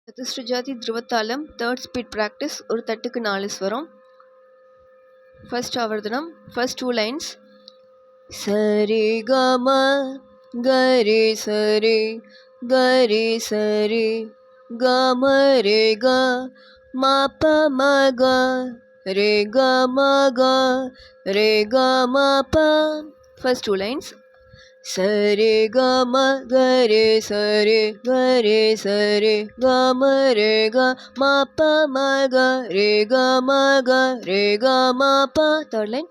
சதுஸ்ருஜாதி த்ருவத்தாளம் third speed practice ஒரு தட்டுக்கு 4 ஸ்வரம். ஃபர்ஸ்ட் ஆவர்த்தனம், ஃபர்ஸ்ட் 2 லைன்ஸ். சரி கம கரி சரி கரி சரி கம ரே க மப மக ரே க மக ரே க மப. First 2 lines. சரி கம கரி சரி கரி சரி கம ரே க மப மக ரே க மக ரே க மப. Third line.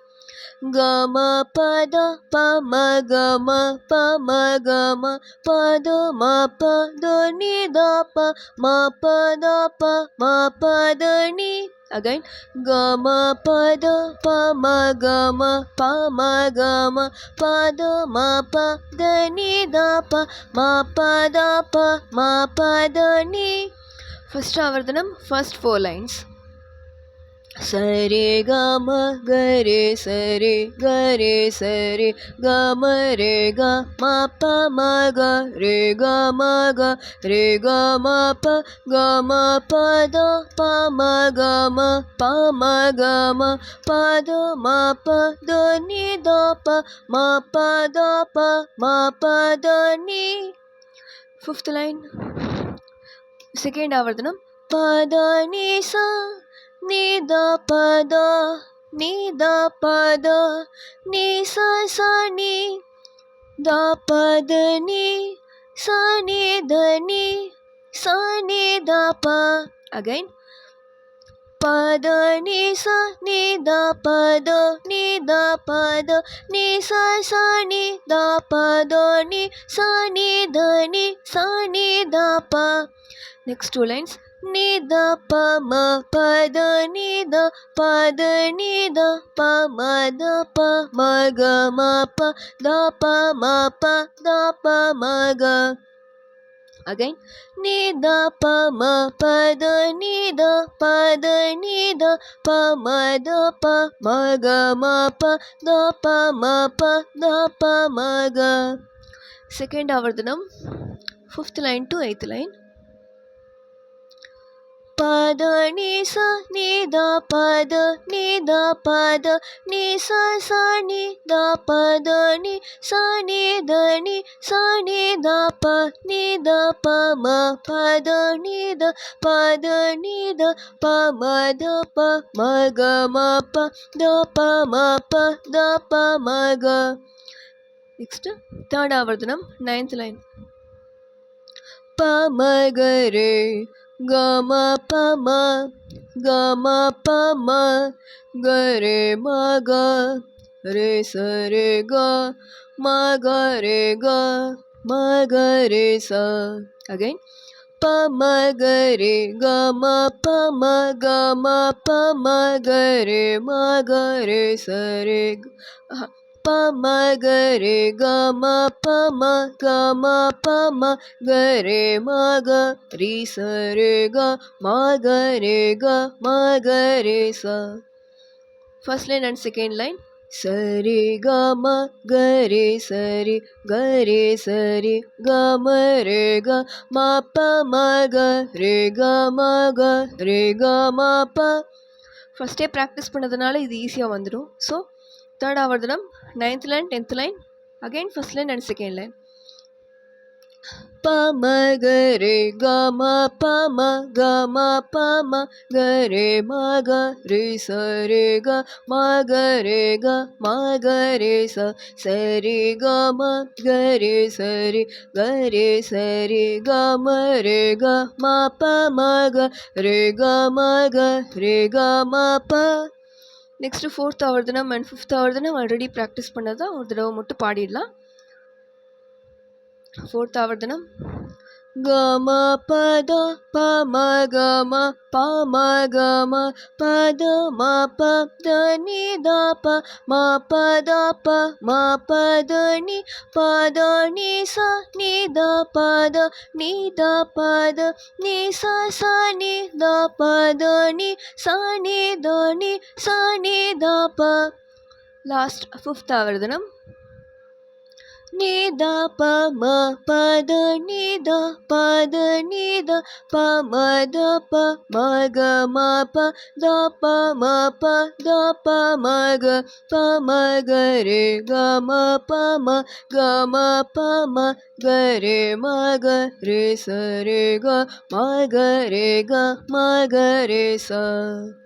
கம பத பம கம பம கம பத மப தனி தப மப தப மப தனி. Again. Gama pada pama gama pama gama pada mapa dani dapa mapa dapa mapa dani. First avardhanam, first 4 lines. Sari gama gare sari gare sari gama re ga mapa maga re ga maga re ga mapa gama pada pama gama pama gama pada mapa dani dapa mapa dapa mapa dani. Fifth line. Second avardhanam. Pada ni sa ni da pada ni da pada ni sa sa ni da pada ni sa ni da ni sa ni da pa. Again. Pada ni sa ni da pada ni da pada ni sa sa ni da pada ni sa ni da ni sa ni da pa. Next 2 lines. Ni da pa ma pa da ni da pa da ni da pa ma da pa ma ga ma pa da pa ma pa da pa ma ga. Again. Ni da pa ma pa da ni da pa da ni da pa ma da pa ma ga ma pa da pa ma pa da pa ma ga. Second avardhanam, 5th line to 8th line. Pada ni sa ni da pada ni da pada ni sa sa ni da pada ni sa ni da ni sa ni da pa ni da pa ma pada ni da pada ni da pa ma da pa ma ga ma pa da pa ma pa da pa ma ga. Next, third avardhanam, 9th line. Pa ma ga re gama pama gama pama ga re ma ga re sa re ga ma ga re ga ma ga re sa. Again. Pama ga re gama pama gama pama ga re ma ga re sa re ga pama ga re gama pama gama pama ga re ma ga re sa re ga ma ga re ga ma ga re sa. First line and second line. Sari gama gare sari gare sari gama re ga ma pa ma ga re ga ma ga re ga ma pa. ஃபஸ்ட்டே practice பண்ணதுனால இது ஈஸியாக வந்துடும். So third ஆவர்த்தனம், 9th line 10th line. Again first line and second line. Pama ga re ga ma pama ga ma pama ga re ma ga re sa re ga ma ga re ga ma ga re sa sa re ga ma ga re sa re ga ma re ga ma pa ma ga re ga ma ga re ga ma pa. Next 4th ஆவர்த்தனம் and 5th ஆவர்த்தனம் already practice பண்ணதான் ஒரு தடவை மட்டும் பாடிடலாம். 4th ஆவர்த்தனம். Gama pada pama gama pama gama pada ma pa da ni da pa ma pa da pa ma pa da ni pa da ni sa ni da pa da ni da pa da ni sa sa ni da pa da ni sa ni da ni sa ni da pa. Last 5th ஆவர்த்தனம். ni da pa ma pa da ni da pa da ni da pa ma da pa ma ga ma pa da pa ma pa da pa ma ga re ga ma pa ma ga re re sa re ga ma ga re sa.